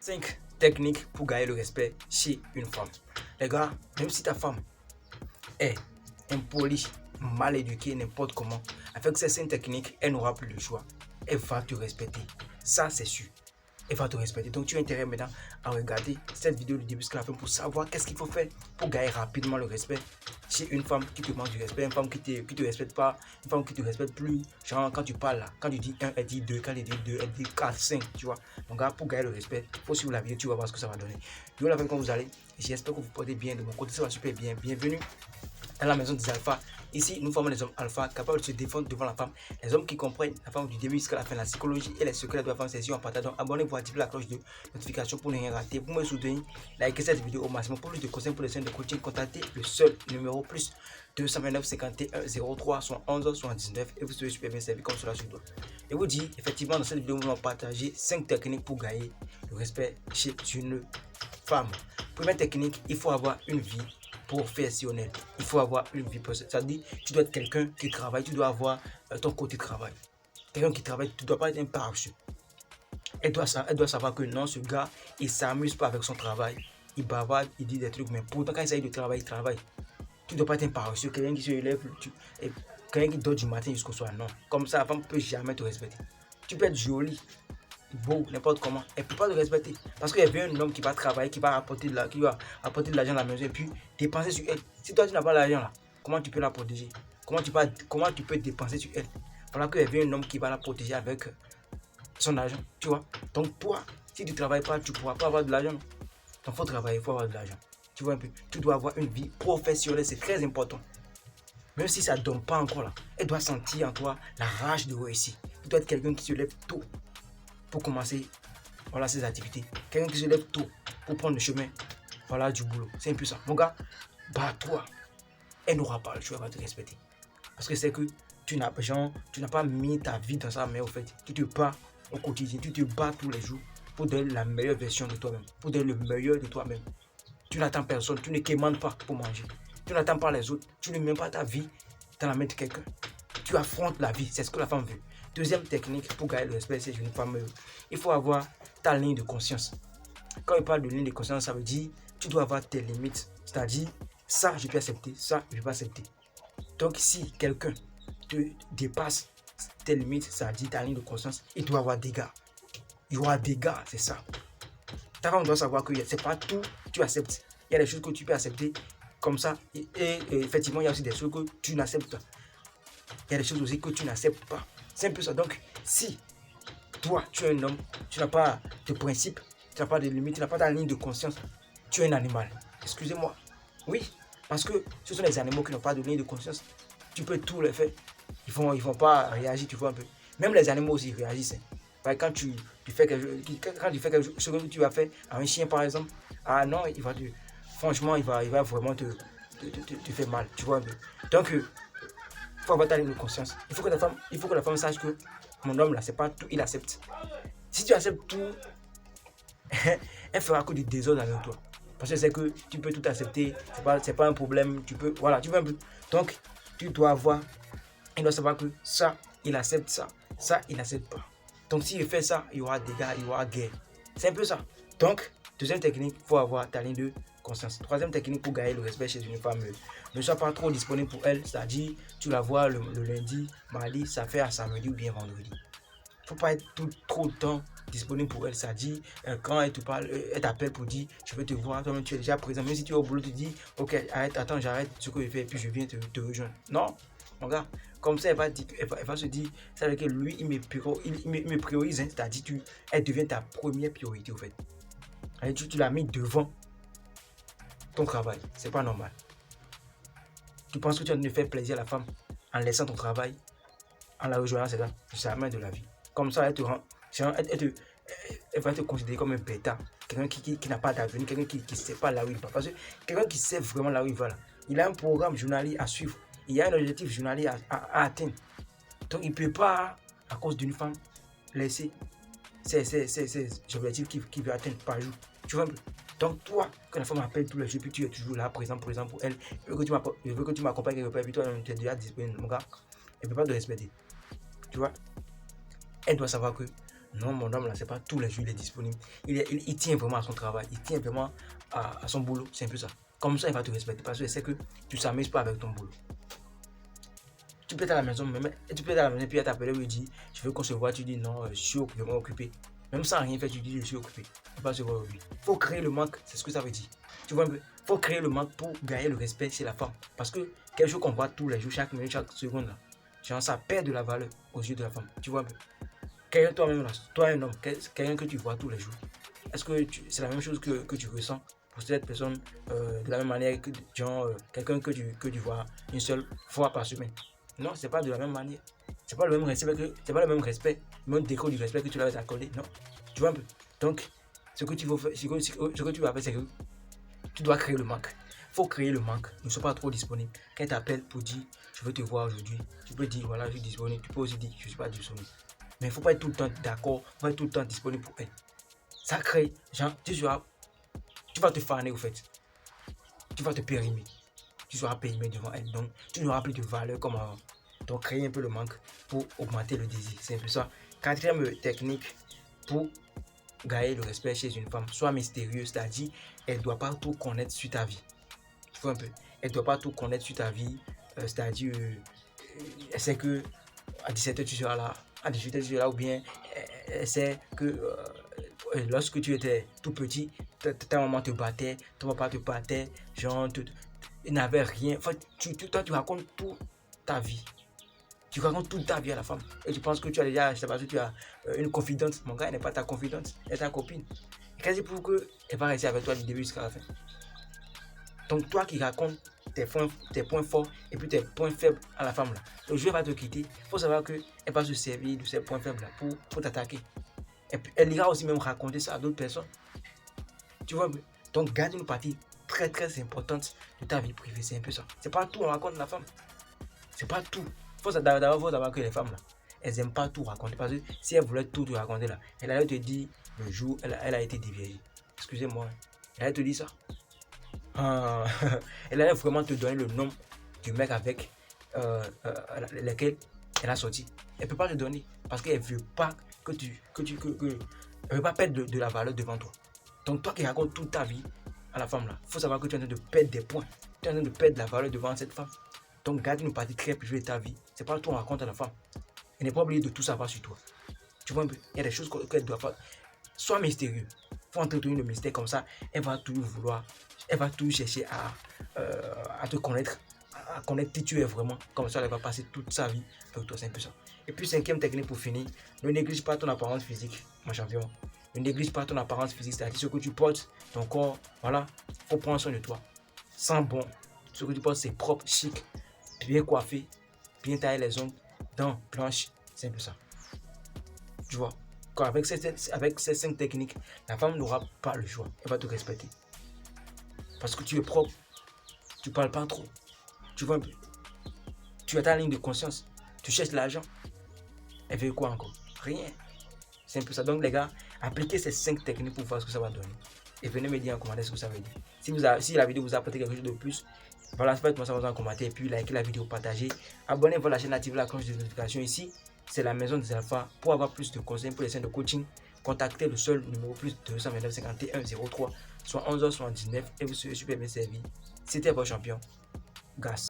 5 techniques pour gagner le respect chez une femme. Les gars, même si ta femme est impolie, mal éduquée, n'importe comment, avec ces 5 techniques, elle n'aura plus le choix. Elle va te respecter. Ça, c'est sûr. Elle va te respecter. Donc, tu as intérêt maintenant à regarder cette vidéo du début jusqu'à la fin pour savoir qu'est-ce qu'il faut faire pour gagner rapidement le respect chez une femme qui te manque du respect, une femme qui te respecte pas, une femme qui te respecte plus. Genre, quand tu parles là, quand tu dis 1, elle dit 2, quand elle dit 2, elle dit 4, 5, tu vois. Donc, là, pour gagner le respect, il faut suivre la vidéo, tu vas voir ce que ça va donner. Je vous la quand vous allez. J'espère que vous portez bien de mon côté, ça va super bien. Bienvenue dans la maison des alphas. Ici, nous formons les hommes alpha capables de se défendre devant la femme. Les hommes qui comprennent la femme du début jusqu'à la fin, la psychologie et les secrets de la femme saisir en partage. Donc, abonnez-vous, activez la cloche de notification pour ne rien rater. Pour me soutenir, likez cette vidéo au maximum. Pour plus de conseils pour les séances de coaching, contactez le seul numéro plus 229 51 03 71 79 et vous serez super bien servi comme cela se doit. Et vous dis, effectivement, dans cette vidéo, nous allons partager 5 techniques pour gagner le respect chez une femme. Première technique, il faut avoir une vie professionnel. Il faut avoir une vie professionnelle. Ça dit, tu dois être quelqu'un qui travaille, tu dois avoir ton côté travail. Quelqu'un qui travaille, tu ne dois pas être un paresseux. Elle doit savoir que non, ce gars, il ne s'amuse pas avec son travail. Il bavarde, il dit des trucs, mais pourtant, quand il s'agit de travail, il travaille. Tu ne dois pas être un paresseux, quelqu'un qui se lève, quelqu'un qui dort du matin jusqu'au soir. Non. Comme ça, la femme ne peut jamais te respecter. Tu peux être joli, beau, n'importe comment, elle ne peut pas te respecter. Parce qu'il y avait un homme qui va travailler, qui va apporter de l'argent à la maison et puis dépenser sur elle. Si toi tu n'as pas l'argent là, comment tu peux la protéger? Comment tu peux dépenser sur elle? Voilà qu'il y avait un homme qui va la protéger avec son argent, tu vois. Donc toi, si tu ne travailles pas, tu ne pourras pas avoir de l'argent. Donc il faut travailler, il faut avoir de l'argent. Tu vois un peu, tu dois avoir une vie professionnelle, c'est très important. Même si ça ne donne pas encore là, elle doit sentir en toi la rage de réussir. Tu dois être quelqu'un qui se lève tôt pour commencer ses activités. Quelqu'un qui se lève tôt pour prendre le chemin du boulot. C'est un peu ça. Mon gars, bats-toi. Elle n'aura pas le choix, elle va te respecter. Parce que c'est que tu n'as pas mis ta vie dans sa main au fait. Tu te bats au quotidien, tu te bats tous les jours pour donner la meilleure version de toi-même, pour donner le meilleur de toi-même. Tu n'attends personne, tu ne quémandes pas pour manger. Tu n'attends pas les autres, tu ne mets pas ta vie dans la main de quelqu'un. Tu affrontes la vie, c'est ce que la femme veut. Deuxième technique pour gagner le respect chez une femme, il faut avoir ta ligne de conscience. Quand il parle de ligne de conscience, ça veut dire tu dois avoir tes limites. C'est-à-dire, ça je peux accepter, ça je ne peux pas accepter. Donc si quelqu'un te dépasse tes limites, ça dit ta ligne de conscience, il doit avoir des gars. Il y aura des gars, c'est ça. Ta femme doit savoir que c'est pas tout tu acceptes. Il y a des choses que tu peux accepter comme ça. Et effectivement, il y a aussi des choses que tu n'acceptes pas. Il y a des choses aussi que tu n'acceptes pas. C'est un peu ça. Donc, si toi, tu es un homme, tu n'as pas de principe, tu n'as pas de limite, tu n'as pas ta ligne de conscience, tu es un animal. Excusez-moi. Oui, parce que ce sont les animaux qui n'ont pas de ligne de conscience. Tu peux tout les faire. Ils vont pas réagir, tu vois un peu. Même les animaux aussi réagissent. Quand tu fais quelque chose, ce que tu vas faire à un chien par exemple, ah non, franchement, il va vraiment te faire mal, tu vois un peu. Donc, il faut avoir ta ligne de conscience. Il faut que la femme sache que mon homme là, c'est pas tout, il accepte. Si tu acceptes tout, elle fera que du désordre avec toi. Parce que c'est que tu peux tout accepter, c'est pas un problème, tu peux un peu. Donc, tu dois avoir, il doit savoir que ça, il accepte ça, il n'accepte pas. Donc, s'il fait ça, il y aura dégâts, il y aura guerre. C'est un peu ça. Donc, deuxième technique, il faut avoir ta ligne de conscience. Troisième technique pour gagner le respect chez une femme, ne sois pas trop disponible pour elle, c'est-à-dire, tu la vois le lundi, mardi, ça fait à samedi ou bien vendredi. Il ne faut pas être trop de temps disponible pour elle. Ça dit, quand elle te parle, elle t'appelle pour dire je veux te voir, toi-même tu es déjà présent. Même si tu es au boulot, tu dis ok, attends, j'arrête ce que je fais et puis je viens te rejoindre. Non, mon gars, comme ça, elle va se dire, c'est avec lui, il me priorise, hein, c'est-à-dire, elle devient ta première priorité au fait. Tu l'as mis devant ton travail, c'est pas normal. Tu penses que tu vas te faire plaisir à la femme en laissant ton travail, en la rejoignant, c'est la main de la vie. Comme ça, elle va te considérer comme un bêta, quelqu'un qui n'a pas d'avenir, quelqu'un qui ne sait pas là où il va. Parce que quelqu'un qui sait vraiment là où il va, là, il a un programme journalier à suivre, il a un objectif journalier à atteindre. Donc il ne peut pas, à cause d'une femme, laisser ses objectifs qu'il veut atteindre par jour. Tu vois un peu? Donc toi, quand la femme m'appelle tous les jours, puis tu es toujours là, présent pour elle, je veux que tu m'accompagnes quelque part, puis toi, tu es déjà disponible, mon gars, elle ne peut pas te respecter. Tu vois? Elle doit savoir que Non, mon homme, là, c'est pas tous les jours il est disponible. Il tient vraiment à son travail. Il tient vraiment à son boulot. C'est un peu ça. Comme ça, il va te respecter parce qu'il sait que tu ne s'amuses pas avec ton boulot. Tu peux être à la maison, et puis elle t'appelle et lui dit je veux qu'on se voit. Tu dis non, je suis vraiment occupé. Même sans rien faire, tu dis je suis occupé. On va se voir aujourd'hui. Il faut créer le manque, c'est ce que ça veut dire. Tu vois un peu? Il faut créer le manque pour gagner le respect chez la femme. Parce que quelque chose qu'on voit tous les jours, chaque minute, chaque seconde, là, genre ça perd de la valeur aux yeux de la femme. Tu vois un peu? Quelqu'un toi-même là, toi un homme, quelqu'un que tu vois tous les jours, est-ce que c'est la même chose que tu ressens pour cette personne de la même manière que genre quelqu'un que tu vois une seule fois par semaine? Non, c'est pas de la même manière. C'est pas le même respect c'est pas le même respect, le même décor du respect que tu l'avais accordé. Non, tu vois un peu. Donc, ce que tu vas faire, c'est que tu dois créer le manque. Il faut créer le manque. Ne sois pas trop disponible. Quand elle t'appelle pour dire je veux te voir aujourd'hui, tu peux dire voilà, je suis disponible. Tu peux aussi dire je ne suis pas disponible. Mais il ne faut pas être tout le temps d'accord, il faut être tout le temps disponible pour elle. Ça crée, genre, tu vas te faner au fait. Tu vas te périmer. Tu seras périmé devant elle. Donc, tu n'auras plus de valeur comme avant. Donc, créer un peu le manque pour augmenter le désir. C'est un peu ça. Quatrième technique pour gagner le respect chez une femme, sois mystérieuse, c'est-à-dire, elle ne doit pas tout connaître sur ta vie. Tu vois un peu. Elle ne doit pas tout connaître sur ta vie, c'est-à-dire, elle sait que à 17h tu seras là, à 18h tu seras là, ou bien elle sait que lorsque tu étais tout petit, ta maman te battait, ton papa te battait, genre, il n'avait rien. Enfin, toi, tu racontes toute ta vie. Tu racontes toute ta vie à la femme. Et tu penses que tu as déjà, je sais pas si tu as une confidente. Mon gars, elle n'est pas ta confidente, elle est ta copine. Quasi pour qu'elle va rester avec toi du début jusqu'à la fin. Donc, toi qui racontes tes points forts et puis tes points faibles à la femme là, le jeu va te quitter. Il faut savoir qu'elle va se servir de ces points faibles là pour t'attaquer. Et puis, elle ira aussi même raconter ça à d'autres personnes. Tu vois, donc garde une partie très très importante de ta vie privée. C'est un peu ça. C'est pas tout on raconte la femme. C'est pas tout. D'abord, faut savoir que les femmes là, elles aiment pas tout raconter. Parce que si elles voulaient tout te raconter là, elle allait te dire le jour elle a été dévieillée. Excusez-moi. Elle allait te dire ça. Elle allait vraiment te donner le nom du mec avec lequel elle a sorti. Elle peut pas te donner parce qu'elle veut pas elle veut pas perdre de la valeur devant toi. Donc toi qui racontes toute ta vie à la femme là, il faut savoir que tu es en train de perdre des points. Tu es en train de perdre la valeur devant cette femme. Donc garde une partie très privée de ta vie. C'est pas tout on raconte à la femme. Elle n'est pas obligée de tout savoir sur toi. Tu vois un peu, il y a des choses qu'elle doit faire. Sois mystérieux. Il faut entretenir le mystère comme ça. Elle va toujours vouloir, elle va toujours chercher à te connaître, à connaître qui tu es vraiment. Comme ça, elle va passer toute sa vie avec toi. C'est un peu ça. Et puis, cinquième technique pour finir, ne néglige pas ton apparence physique, mon champion. Ne néglige pas ton apparence physique, c'est-à-dire ce que tu portes, ton corps. Voilà, il faut prendre soin de toi. Sens bon. Ce que tu portes, c'est propre, chic, bien coiffé, bien tailler les ongles, dents blanches. C'est un peu ça. Tu vois, avec ces 5 techniques, la femme n'aura pas le choix. Elle va te respecter. Parce que tu es propre. Tu ne parles pas trop. Tu vois un peu. Tu as ta ligne de conscience. Tu cherches l'argent. Elle veut quoi encore? Rien. C'est un peu ça. Donc les gars, appliquez ces 5 techniques pour voir ce que ça va donner. Et venez me dire en commentaire ce que ça veut dire. Si la vidéo vous a apporté quelque chose de plus, voilà, faites-moi ça en commentaire. Et puis likez la vidéo, partagez. Abonnez-vous à la chaîne, activez la cloche de notification ici. C'est la maison des alphas. Pour avoir plus de conseils pour les scènes de coaching, contactez le seul numéro plus 229 51 03 soit 11h79 et vous serez super bien servi. C'était votre champion, Gas.